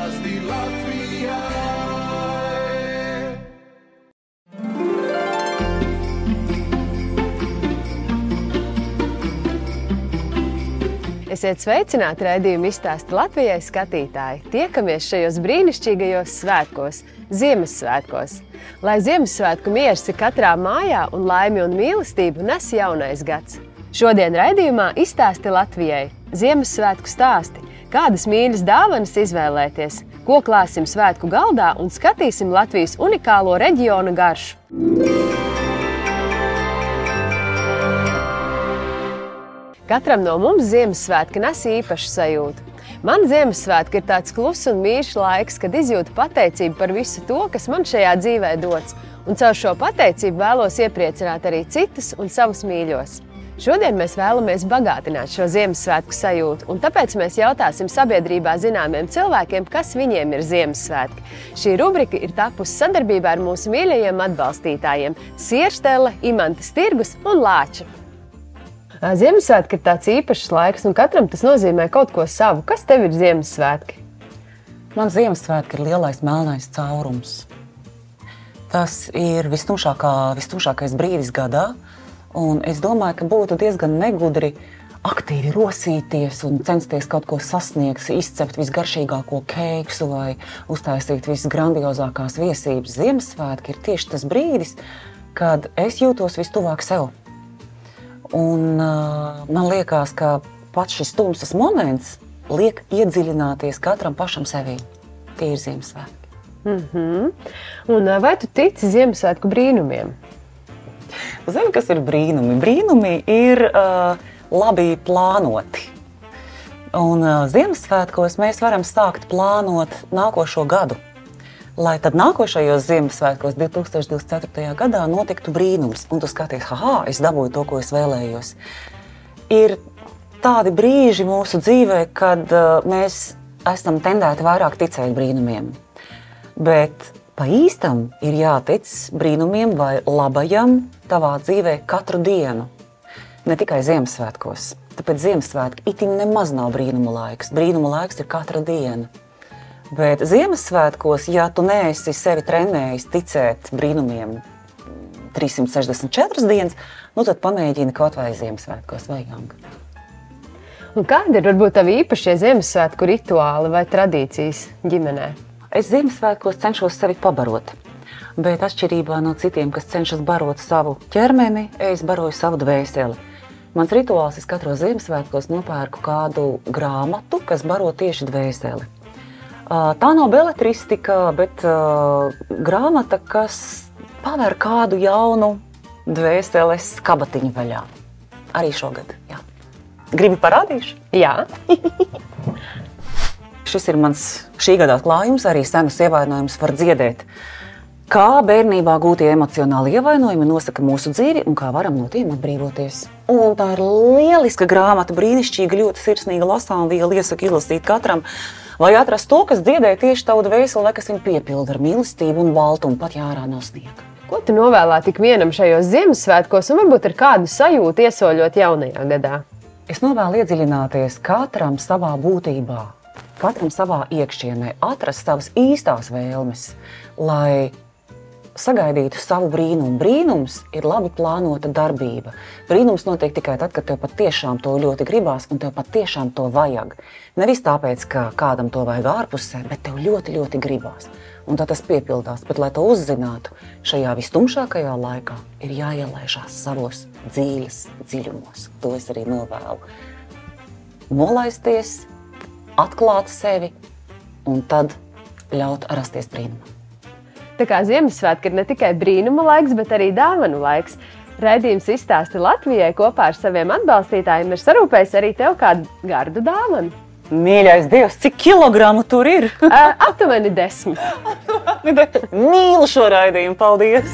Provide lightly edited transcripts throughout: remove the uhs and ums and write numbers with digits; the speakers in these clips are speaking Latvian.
stāsti Latvijai. Esiet sveicināti raidījuma Izstāsti Latvijai skatītāji. Tiekamies šajos brīnišķīgajos svētkos, Ziemassvētkos. Lai Ziemassvētku miers ir katrā mājā un laimi un mīlestību nes jaunais gads. Šodien raidījumā Izstāsti Latvijai. Ziemassvētku stāsti. Kādas mīļas dāvanas izvēlēties, ko klāsim svētku galdā un skatīsim Latvijas unikālo reģiona garšu. Katram no mums Ziemassvētki nes īpašu sajūtu. Man Ziemassvētki ir tāds kluss un mīļš laiks, kad izjūtu pateicību par visu to, kas man šajā dzīvē dots, un caur šo pateicību vēlos iepriecināt arī citus un savus mīļos. Šodien mēs vēlamies bagātināt šo Ziemassvētku sajūtu, un tāpēc mēs jautāsim sabiedrībā zināmiem cilvēkiem, kas viņiem ir Ziemassvētki. Šī rubrika ir tapusi sadarbībā ar mūsu mīļajiem atbalstītājiem Sierštele, Imantas tirgus un Lāča. Ziemassvētki ir tāds īpašs laiks, un katram tas nozīmē kaut ko savu. Kas tev ir Ziemassvētki? Man Ziemassvētki ir lielais melnais caurums. Tas ir vistumšākais brīdis gadā, un es domāju, ka būtu diezgan negudri aktīvi rosīties un censties kaut ko sasniegt, izcept visgaršīgāko kēksu vai uztaisīt visgrandiozākās viesības. Ziemassvētki ir tieši tas brīdis, kad es jūtos vistuvāk sev. Un man liekas, ka pats šis tumsas moments liek iedziļināties katram pašam sevī. Tie ir Ziemassvētki. Un vai tu tici Ziemassvētku brīnumiem? Zini, kas ir brīnumi? Brīnumi ir labi plānoti. Un Ziemassvētkos mēs varam sākt plānot nākošo gadu. Lai tad nākošajos Ziemassvētkos 2024. gadā notiktu brīnums, un tu skaties, es dabūju to, ko es vēlējos. Ir tādi brīži mūsu dzīvē, kad mēs esam tendēti vairāk ticēt brīnumiem. Bet pa īstam ir jātic brīnumiem vai labajam tavā dzīvē katru dienu, ne tikai Ziemassvētkos. Tāpēc Ziemassvētki itin nemaz nav brīnumu laiks. Brīnumu laiks ir katra diena. Bet Ziemassvētkos, ja tu neesi sevi trenējis ticēt brīnumiem 364 dienas, tad pamēģini kaut vai Ziemassvētkos vai jaungadā. Un kādi ir varbūt tavi īpašie Ziemassvētku rituāli vai tradīcijas ģimenē? Es Ziemassvētkos cenšos sevi pabarot, bet atšķirībā no citiem, kas cenšas barot savu ķermeni, es baroju savu dvēseli. Mans rituāls ir katros Ziemassvētkos nopērku kādu grāmatu, kas baro tieši dvēseli. Tā nav beletristika, bet grāmata, kas paver kādu jaunu dvēseles kabatiņu vaļā. Arī šogad, jā. Gribi parādīšu? Jā. Šis ir mans šī gada atklājums, arī senus ievainojumus var dziedēt. Kā bērnībā gūtie emocionāli ievainojumi nosaka mūsu dzīvi un kā varam no tiem atbrīvoties. Un tā ir lieliska grāmata, brīnišķīga, ļoti sirsnīga lasām viela, iesaku izlasīt katram. Vai atrast to, kas dziedē tieši tavu dvēseli, vai kas viņu piepilda ar mīlestību un baltumu, pat ja ārā nav sniega. Ko tu novēlētu ik vienam šajos Ziemassvētkos un varbūt ar kādu sajūtu iesoļot jaunajā gadā? Es novēlu iedziļināties katram savā būtībā, katram savā iekšienē, atrast savas īstās vēlmes, lai sagaidītu savu brīnumu. Brīnums ir labi plānota darbība. Brīnums notiek tikai tad, kad tev patiešām to ļoti gribās un tev patiešām to vajag. Nevis tāpēc, ka kādam to vajag ārpusē, bet tev ļoti, ļoti gribās. Un tad tas piepildās. Bet, lai to uzzinātu, šajā vistumšākajā laikā ir jāielaižās savos dzīves dziļumos. To es arī novēlu. Nolaisties, atklāt sevi un tad ļaut rasties brīnumam. Tā kā Ziemassvētki ir ne tikai brīnuma laiks, bet arī dāvanu laiks. Raidījums Izstāsti Latvijai kopā ar saviem atbalstītājiem ir sarūpējis arī tev kādu gardu dāvanu. Mīļais Dievs, cik kilogramu tur ir? Aptuveni 10. Mīlu šo raidījumu, paldies!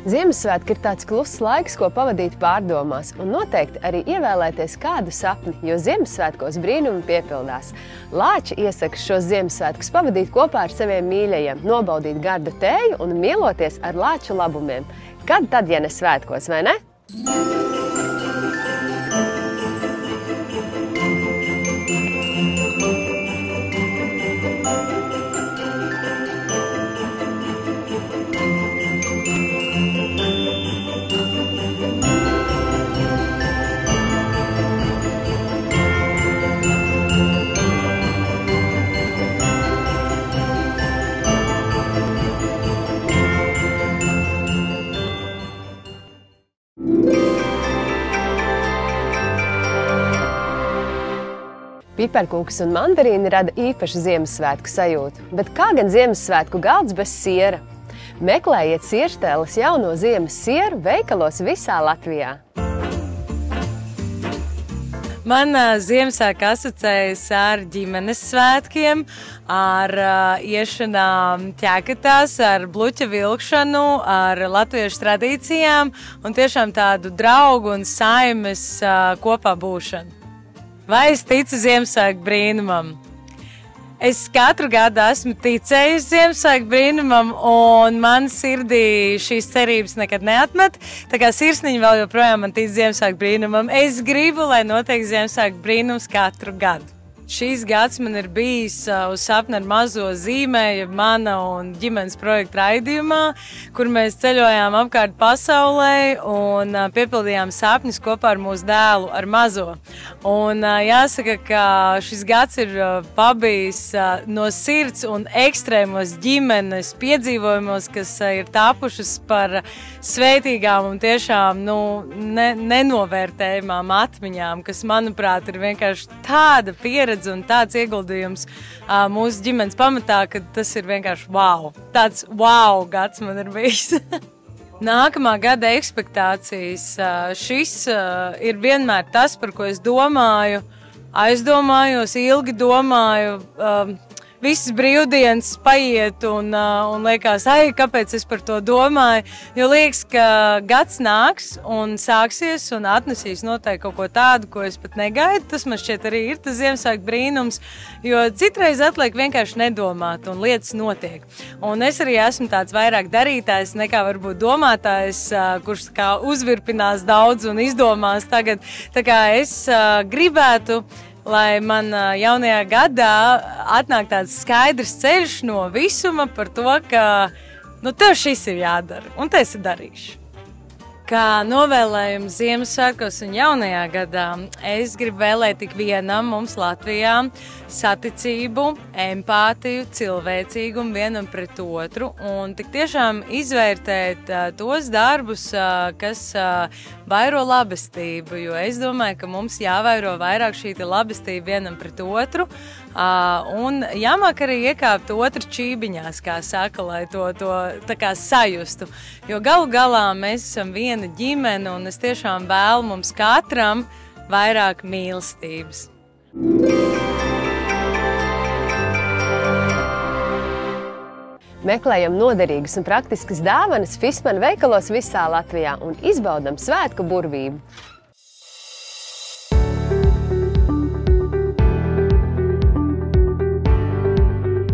Ziemassvētki ir tāds kluss laiks, ko pavadīt pārdomās, un noteikti arī ievēlēties kādu sapni, jo Ziemassvētkos brīnumi piepildās. Lāči iesaka šos Ziemassvētkus pavadīt kopā ar saviem mīļajiem, nobaudīt gardu tēju un mīloties ar lāču labumiem. Kad tad, ja ne svētkos, vai ne? Piparkūks un mandarīni rada īpašu Ziemassvētku sajūtu, bet kā gan Ziemassvētku galds bez siera? Meklējiet Sierštēles jauno ziemas sieru veikalos visā Latvijā. Man Ziemassvētki asociējas ar ģimenes svētkiem, ar iešanām ķekatās, ar bluķa vilkšanu, ar latviešu tradīcijām un tiešām tādu draugu un saimes kopā būšanu. Vai es ticu Ziemassvētku brīnumam? Es katru gadu esmu ticējusi Ziemassvētku brīnumam, un man sirdī šīs cerības nekad neatmet. Tā kā sirsniņa vēl joprojām man tic Ziemassvētku brīnumam, es gribu, lai notiek Ziemassvētku brīnums katru gadu. Šīs gads man ir bijis uz sapni ar mazo zīmē, mana un ģimenes projekta raidījumā, kur mēs ceļojām apkārt pasaulē un piepildījām sapņus kopā ar mūsu dēlu, ar mazo. Un jāsaka, ka šis gads ir pabijis no sirds un ekstrēmos ģimenes piedzīvojumos, kas ir tapušas par svētīgām un tiešām nenovērtējumām atmiņām, kas, manuprāt, ir vienkārši tāda pieredze un tāds ieguldījums mūsu ģimenes pamatā, ka tas ir vienkārši wow. Tāds wow gads man ir bijis. Nākamā gada ekspektācijas. Šis ir vienmēr tas, par ko es domāju, aizdomājos, ilgi domāju. Visas brīvdienas paiet un liekas, kāpēc es par to domāju, jo liekas, ka gads nāks un sāksies un atnesīs noteikti kaut ko tādu, ko es pat negaidu. Tas man šķiet arī ir tas Ziemassvētku brīnums, jo citreiz atliek vienkārši nedomāt un lietas notiek. Un es arī esmu tāds vairāk darītājs nekā varbūt domātājs, kurš kā uzvirpinās daudz un izdomās tagad. Tā kā es gribētu, lai man jaunajā gadā atnāk tāds skaidrs ceļš no visuma par to, ka tev šis ir jādara, un te esi darīšu. Kā novēlējumu Ziemassvētkos un jaunajā gadā, es gribu vēlēt tik vienam mums Latvijā saticību, empātiju, cilvēcīgumu vienam pret otru un tik tiešām izvērtēt tos darbus, kas vairo labestību, jo es domāju, ka mums jāvairo vairāk šī labestība vienam pret otru un jāmāk arī iekāpt otru čībiņās, kā saka, lai to tā kā sajustu, jo galu galā mēs esam viena ģimene un es tiešām vēlu mums katram vairāk mīlestības. Meklējam noderīgas un praktiskas dāvanas Fissmann veikalos visā Latvijā un izbaudam svētku burvību.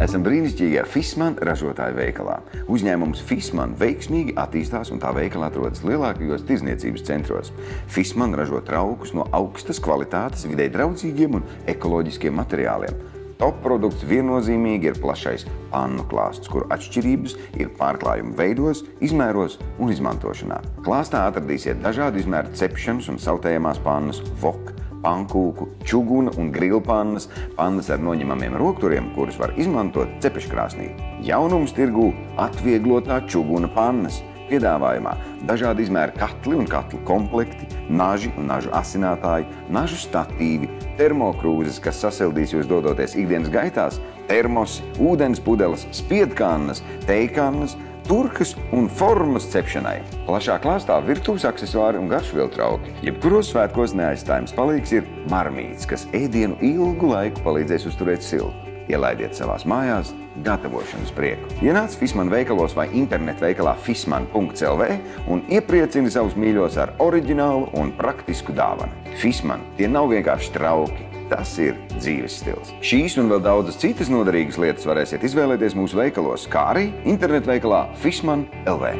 Esam brīnišķīgi ar Fissmann ražotāju veikalā. Uzņēmums Fissmann veiksmīgi attīstās un tā veikala atrodas lielākajos tirdzniecības centros. Fissmann ražo traukus no augstas kvalitātes, videi draudzīgiem un ekoloģiskiem materiāliem. Top produkts viennozīmīgi ir plašais pannu klāsts, kuru atšķirības ir pārklājuma veidos, izmēros un izmantošanā. Klāstā atradīsiet dažādu izmēru cepšanas un sautējamās pannas, wok, pankūku, čuguna un grilpannas, pannas ar noņemamiem rokturiem, kurus var izmantot cepeškrāsnī. Jaunums tirgū atvieglotā čuguna pannas. Piedāvājumā dažādi izmēri katli un katlu komplekti, naži un nažu asinātāji, nažu statīvi, termokrūzes, kas sasildīs jūs dodoties ikdienas gaitās, termosi, ūdens pudeles, spiedkannas, tejkannas, turkas un formas cepšanai. Plašā klāstā virtuves aksesuāri un garšvielu trauki. Jebkuros svētkos neaizstājams palīgs ir marmīts, kas ēdienu ilgu laiku palīdzēs uzturēt siltu. Ielaidiet savās mājās gatavošanas prieku. Ienāc Fissmann veikalos vai internetveikalā fissmann.lv un iepriecini savus mīļos ar oriģinālu un praktisku dāvanu. Fissmann, tie nav vienkārši trauki, tas ir dzīves stils. Šīs un vēl daudzas citas noderīgas lietas varēsiet izvēlēties mūsu veikalos, kā arī internetveikalā fissmann.lv.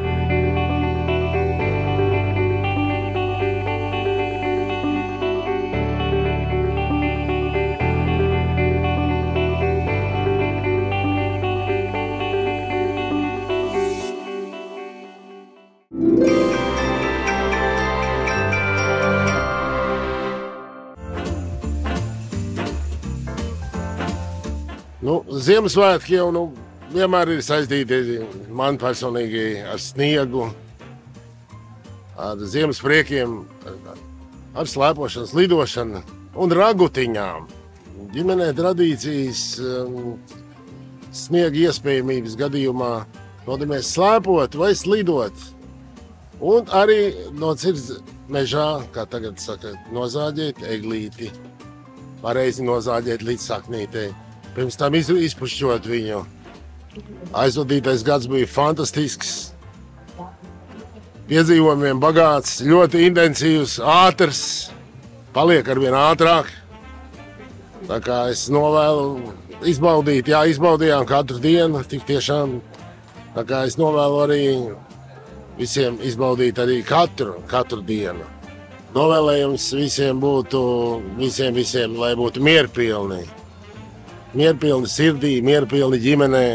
Ziemassvētki jau vienmēr ir saistīti man personīgi ar sniegu, ar ziemas priekiem, ar slēpošanas lidošanu un ragutiņām. ģimenē tradīcijas sniega iespējamības gadījumā nodomēs slēpot vai slidot. Un arī no cirds mežā, kā tagad saka, nozāģēt eglīti. Pareizi nozāģēt līdz saknītei. Pirms tam izpušķot viņu. Aizvadītais gads bija fantastisks. Piedzīvojumiem bagāts, ļoti intensīvs, ātrs. Paliek arvien ātrāk. Tā kā es novēlu izbaudīt, jā, izbaudījām katru dienu, tik tiešām. Tā kā es novēlu arī visiem izbaudīt arī katru dienu. Novēlējums visiem būtu, visiem, lai būtu mierpilni. Mierpilni sirdī, mierpilni ģimenē.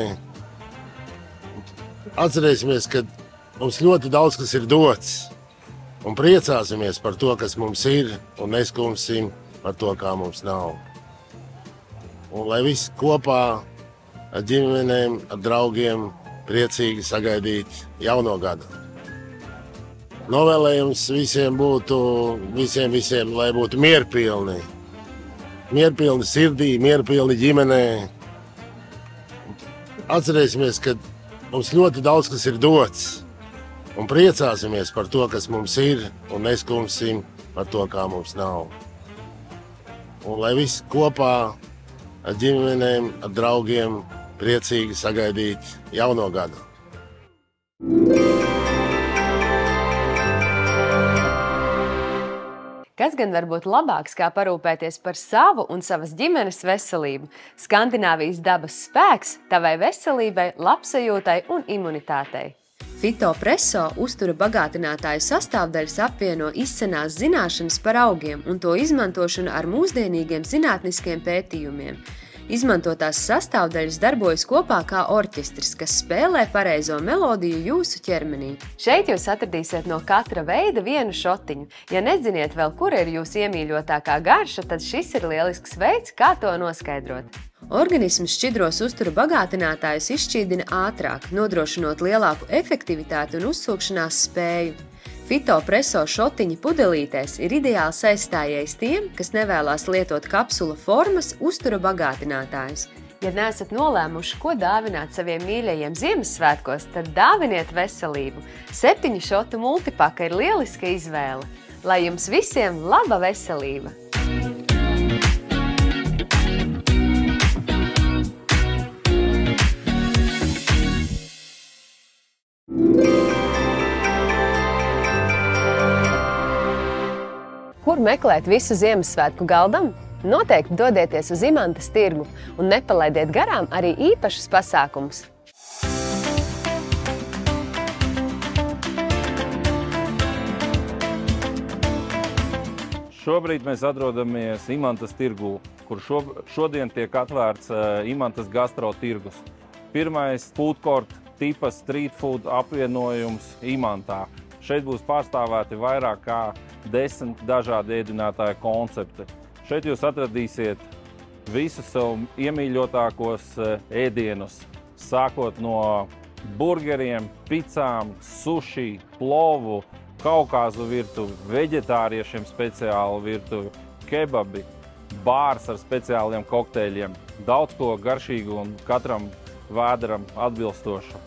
Atcerēsimies, ka mums ļoti daudz kas ir dots. Un priecāsimies par to, kas mums ir, un neskumsim par to, kā mums nav. Un lai visi kopā ar ģimenēm, ar draugiem priecīgi sagaidīt jauno gadu. Novēlējums visiem būtu, visiem, lai būtu mierpilni. Mierpilni sirdī, mierpilni ģimenē. Atcerēsimies, ka mums ļoti daudz kas ir dots. Un priecāsimies par to, kas mums ir, un neskumsim par to, kā mums nav. Un lai visi kopā ar ģimenēm, ar draugiem priecīgi sagaidīt jauno gadu. Kas gan var būt labāks, kā parūpēties par savu un savas ģimenes veselību? Skandināvijas dabas spēks tavai veselībai, labsajūtai un imunitātei. Fitopresso uztura bagātinātāju sastāvdaļas apvieno izcenās zināšanas par augiem un to izmantošanu ar mūsdienīgiem zinātniskiem pētījumiem. Izmantotās sastāvdaļas darbojas kopā kā orķestris, kas spēlē pareizo melodiju jūsu ķermenī. Šeit jūs atradīsiet no katra veida vienu šotiņu. Ja neziniet vēl, kura ir jūsu iemīļotākā garša, tad šis ir lielisks veids, kā to noskaidrot. Organisms šķidros uztura bagātinātājus izšķīdina ātrāk, nodrošinot lielāku efektivitāti un uzsūkšanās spēju. Fitopresso šotiņi pudelītēs ir ideāls aizstājējs tiem, kas nevēlās lietot kapsula formas uztura bagātinātājus. Ja neesat nolēmuši, ko dāvināt saviem mīļajiem Ziemassvētkos, tad dāviniet veselību. 7 šotu multipaka ir lieliska izvēle. Lai jums visiem laba veselība! Kur meklēt visu Ziemassvētku galdam? Noteikti dodieties uz Imantas tirgu un nepalaidiet garām arī īpašus pasākumus. Šobrīd mēs atrodamies Imantas tirgū, kur šodien tiek atvērts Imantas gastro tirgus. Pirmais food court tipa street food apvienojums Imantā. Šeit būs pārstāvēti vairāk kā 10 dažādi ēdinātāju koncepti. Šeit jūs atradīsiet visus sev iemīļotākos ēdienus, sākot no burgeriem, picām, suši, plovu, kaukāzu virtuvi, veģetāriešiem speciālu virtuvi, kebabi, bārs ar speciāliem kokteļiem, daudz ko garšīgu un katram vēderam atbilstošu.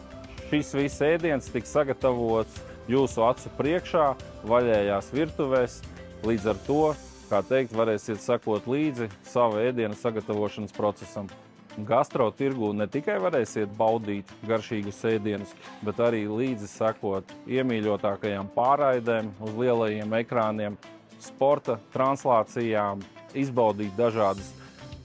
Šis viss ēdiens tiks sagatavots jūsu acu priekšā, vaļējās virtuvēs, līdz ar to, kā teikt, varēsiet sekot līdzi sava ēdiena sagatavošanas procesam. Gastro tirgū ne tikai varēsiet baudīt garšīgus ēdienus, bet arī līdzi sekot iemīļotākajām pārraidēm uz lielajiem ekrāniem, sporta translācijām, izbaudīt dažādas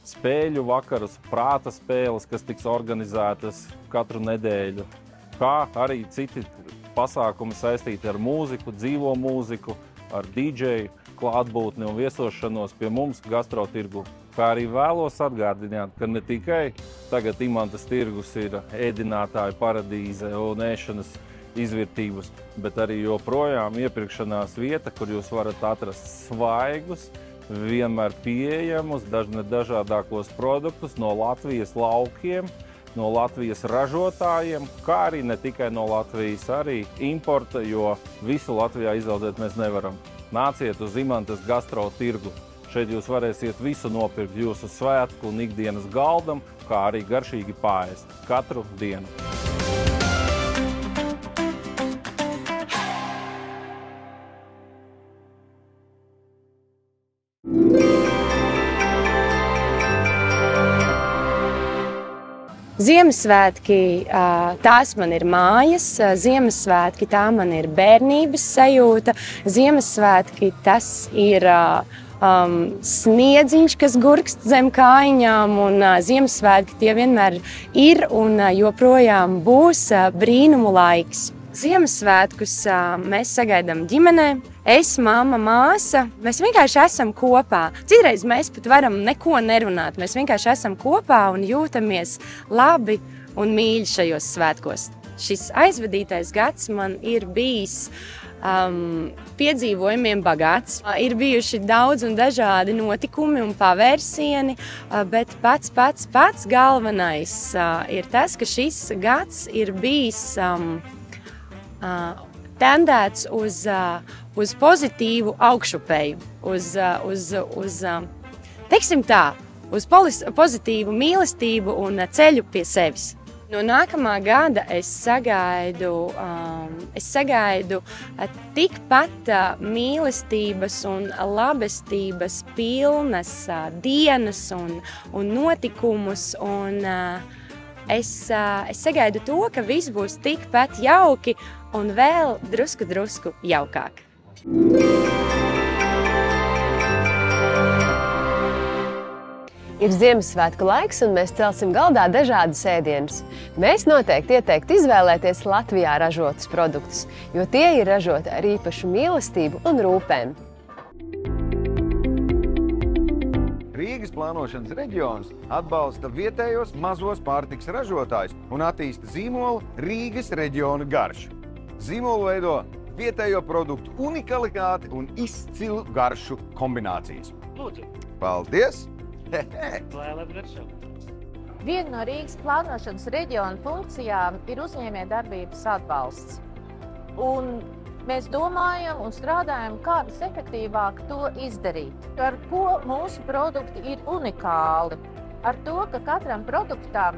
spēļu vakarus, prāta spēles, kas tiks organizētas katru nedēļu, kā arī citi pasākumi saistīti ar mūziku, dzīvo mūziku, ar DJ klātbūtni un viesošanos pie mums gastro tirgu. Kā arī vēlos atgādināt, ka ne tikai tagad Imantas tirgus ir ēdinātāju paradīze un ēšanas izvirtības, bet arī joprojām iepirkšanās vieta, kur jūs varat atrast svaigus, vienmēr pieejamus, dažādākos produktus no Latvijas laukiem, no Latvijas ražotājiem, kā arī ne tikai no Latvijas, arī importa, jo visu Latvijā izaudzēt mēs nevaram. Nāciet uz Imantas gastro tirgu. Šeit jūs varēsiet visu nopirkt jūsu svētku un ikdienas galdam, kā arī garšīgi paēst katru dienu. Ziemassvētki, tās man ir mājas, Ziemassvētki tā man ir bērnības sajūta, Ziemassvētki tas ir sniedziņš, kas gurkst zem kājiņām, un Ziemassvētki tie vienmēr ir un joprojām būs brīnumu laiks. Ziemassvētkus mēs sagaidām ģimenē. Es, mamma, māsa, mēs vienkārši esam kopā. Citreiz mēs pat varam neko nerunāt. Mēs vienkārši esam kopā un jūtamies labi un mīļi šajos svētkos. Šis aizvadītais gads man ir bijis piedzīvojumiem bagāts. Ir bijuši daudz un dažādi notikumi un pavērsieni, bet pats galvenais ir tas, ka šis gads ir bijis tendēts uz pozitīvu augšupeju, teiksim tā, uz pozitīvu mīlestību un ceļu pie sevis. No nākamā gada es sagaidu tikpat mīlestības un labestības pilnas dienas un notikumus, un es sagaidu to, ka viss būs tikpat jauki un vēl drusku jaukāk. Ir Ziemassvētku laiks, un mēs celsim galdā dažādus ēdienus. Mēs noteikti ieteiktu izvēlēties Latvijā ražotus produktus, jo tie ir ražoti ar īpašu mīlestību un rūpēm. Rīgas plānošanas reģions atbalsta vietējos mazos pārtikas ražotājus un attīsta zīmolu Rīgas reģiona garšu. Zīmolu veido vietējo produktu unikalitāti un izcilu garšu kombinācijas. Lūdzu. Paldies! Viena no Rīgas plānošanas reģiona funkcijām ir uzņēmējdarbības atbalsts. Un mēs domājam un strādājam, kā visefektīvāk to izdarīt. Ar ko mūsu produkti ir unikāli? Ar to, ka katram produktam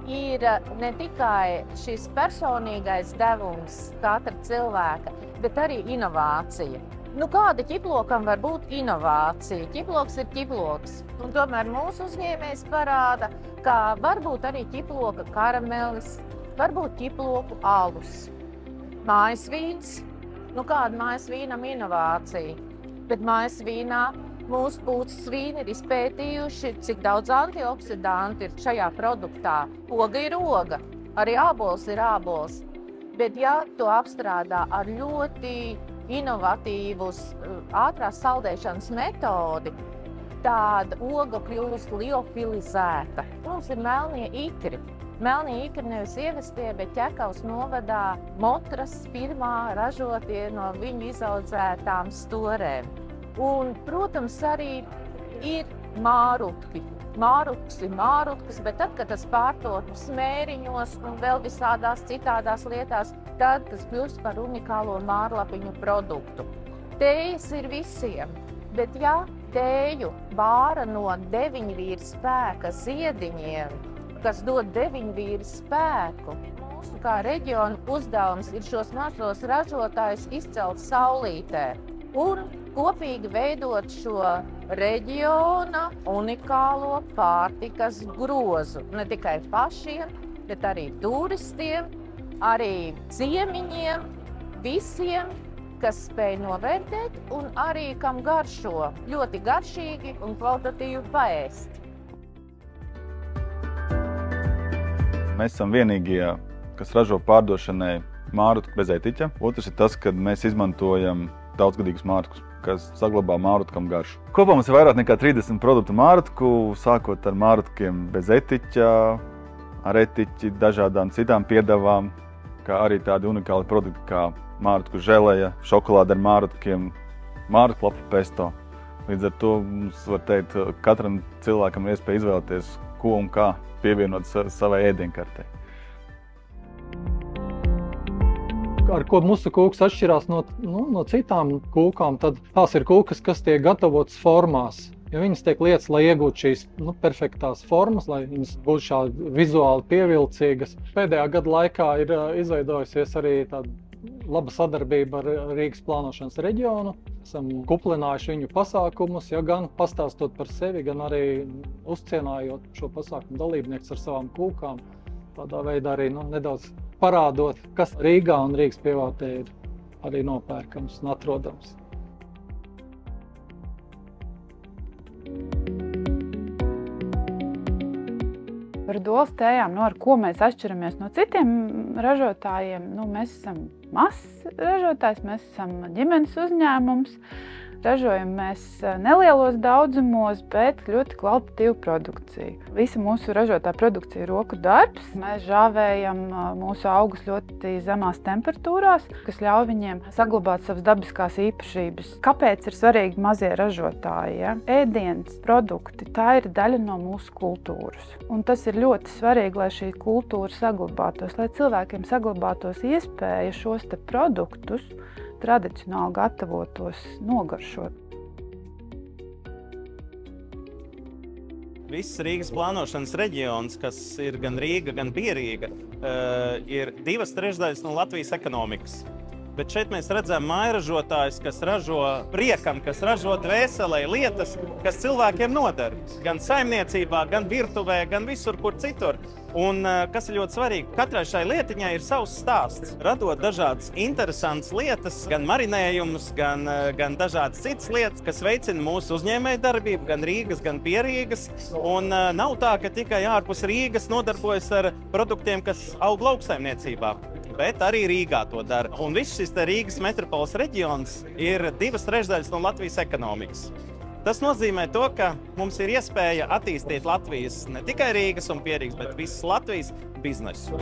ir ne tikai šis personīgais devums katra cilvēka, bet arī inovācija. Kāda ķiplokam var būt inovācija? Ķiploks ir ķiploks. Un tomēr mūsu uzņēmējs parāda, ka varbūt arī ķiploka karamelis, varbūt ķiploku alus. Mājas vīns. Kāda mājas vīnam inovācija? Bet mājas vīnā mūsu pūces vīni ir izpētījuši, cik daudz antioksidantu ir šajā produktā. Oga ir oga, arī ābols ir ābols. Bet ja to apstrādā ar ļoti inovatīvus ātrās saldēšanas metodi, tāda oga kļūst liofilizēta. Mums ir melnie ikri. Melnie ikri nevis ievestie, bet Ķekavas novadā Motras firmā ražotie no viņu izaudzētām storēm. Un, protams, arī ir mārutki. Mārutks ir mārutks, bet tad, kad tas pārtopu smēriņos un vēl visādās citādās lietās, tad tas kļūst par unikālo mārlapiņu produktu. Tējas ir visiem, bet ja tēju bāra no 9-vīra spēka ziediņiem, kas dod 9-vīra spēku, mūsu kā reģiona uzdevums ir šos mazos ražotājus izcelt saulītē un kopīgi veidot šo reģiona unikālo pārtikas grozu. Ne tikai pašiem, bet arī turistiem, arī ciemiņiem, visiem, kas spēj novērtēt un arī kam garšo ļoti garšīgi un kvalitatīvi paēst. Mēs esam vienīgie, kas ražo pārdošanai mārutku bez etiķa. Otrs ir tas, ka mēs izmantojam daudzgadīgus mārutkus, kas saglabā mārutkam garšu. Kopā mums ir vairāk nekā 30 produktu mārutku, sākot ar mārutkiem bez etiķa, ar etiķi, dažādām citām piedevām, kā arī tādi unikāli produkti kā mārutku želeja, šokolāde ar mārutkiem, mārutku lapu pesto. Līdz ar to mums var teikt, katram cilvēkam ir iespēja izvēlēties, ko un kā pievienot savai ēdienkartei. Ar ko musu kūks atšķirās no citām kūkām, tad tās ir kūkas, kas tiek gatavotas formās. Ja viņas tiek lietas, lai iegūtu šīs perfektās formas, lai viņas būtu šādi vizuāli pievilcīgas. Pēdējā gada laikā ir izveidojusies arī tāda laba sadarbība ar Rīgas plānošanas reģionu. Esam kuplinājuši viņu pasākumus, gan pastāstot par sevi, gan arī uzcienājot šo pasākumu dalībniekus ar savām kūkām. Tādā veidā arī nedaudz parādot, kas Rīgā un Rīgas pievārtē ir arī nopērkams un atrodams. Par dolas tējām, ar ko mēs atšķiramies no citiem ražotājiem. Mēs esam mazs ražotājs, mēs esam ģimenes uzņēmums. Ražojam mēs nelielos daudzumos, bet ļoti kvalitatīvu produkciju. Visa mūsu ražotā produkcija ir roku darbs. Mēs žāvējam mūsu augus ļoti zemās temperatūrās, kas ļauj viņiem saglabāt savas dabiskās īpašības. Kāpēc ir svarīgi mazie ražotāji? Ja? Ēdienas, produkti, tā ir daļa no mūsu kultūras. Un tas ir ļoti svarīgi, lai šī kultūra saglabātos, lai cilvēkiem saglabātos iespēja šos te produktus tradicionāli gatavotos nogaršot. Viss Rīgas plānošanas reģions, kas ir gan Rīga, gan Pierīga, ir 2/3 no Latvijas ekonomikas. Bet šeit mēs redzam mājražotājus, kas ražo priekam, kas ražo dvēselē lietas, kas cilvēkiem noder. Gan saimniecībā, gan virtuvē, gan visur, kur citur. Un kas ir ļoti svarīgi, katrai šai lietiņai ir savs stāsts. Radot dažādas interesantas lietas, gan marinējumus, gan dažādas citas lietas, kas veicina mūsu uzņēmēju darbību, gan Rīgas, gan Pierīgas. Un nav tā, ka tikai ārpus Rīgas nodarbojas ar produktiem, kas aug lauksaimniecībā. Bet arī Rīgā to dara. Un viss šis Rīgas metropoles reģions ir 2/3 no Latvijas ekonomikas. Tas nozīmē to, ka mums ir iespēja attīstīt Latvijas, ne tikai Rīgas un Pierīgas, bet visas Latvijas biznesu.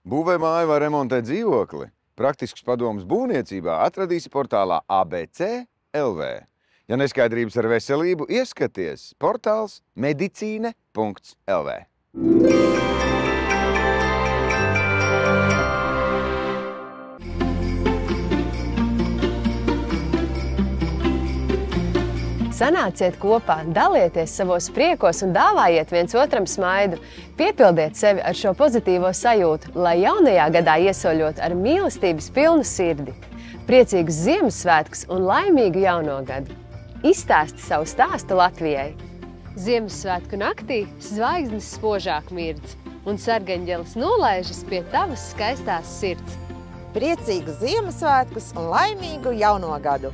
Būvē māju vai remontēt dzīvokli? Praktisks padomus būvniecībā atradīsi portālā ABC LV. Ja neskaidrības ar veselību, ieskaties portāls medicīne.lv. Sanāciet kopā, dalieties savos priekos un dāvājiet viens otram smaidu. Piepildiet sevi ar šo pozitīvo sajūtu, lai jaunajā gadā iesoļot ar mīlestības pilnu sirdi. Priecīgus Ziemassvētkus un laimīgu jauno gadu! Izstāsti savu stāstu Latvijai! Ziemassvētku naktī zvaigznes spožāk mirdz un sargaņģelis nolaižas pie tavas skaistās sirds. Priecīgus Ziemassvētkus un laimīgu jauno gadu!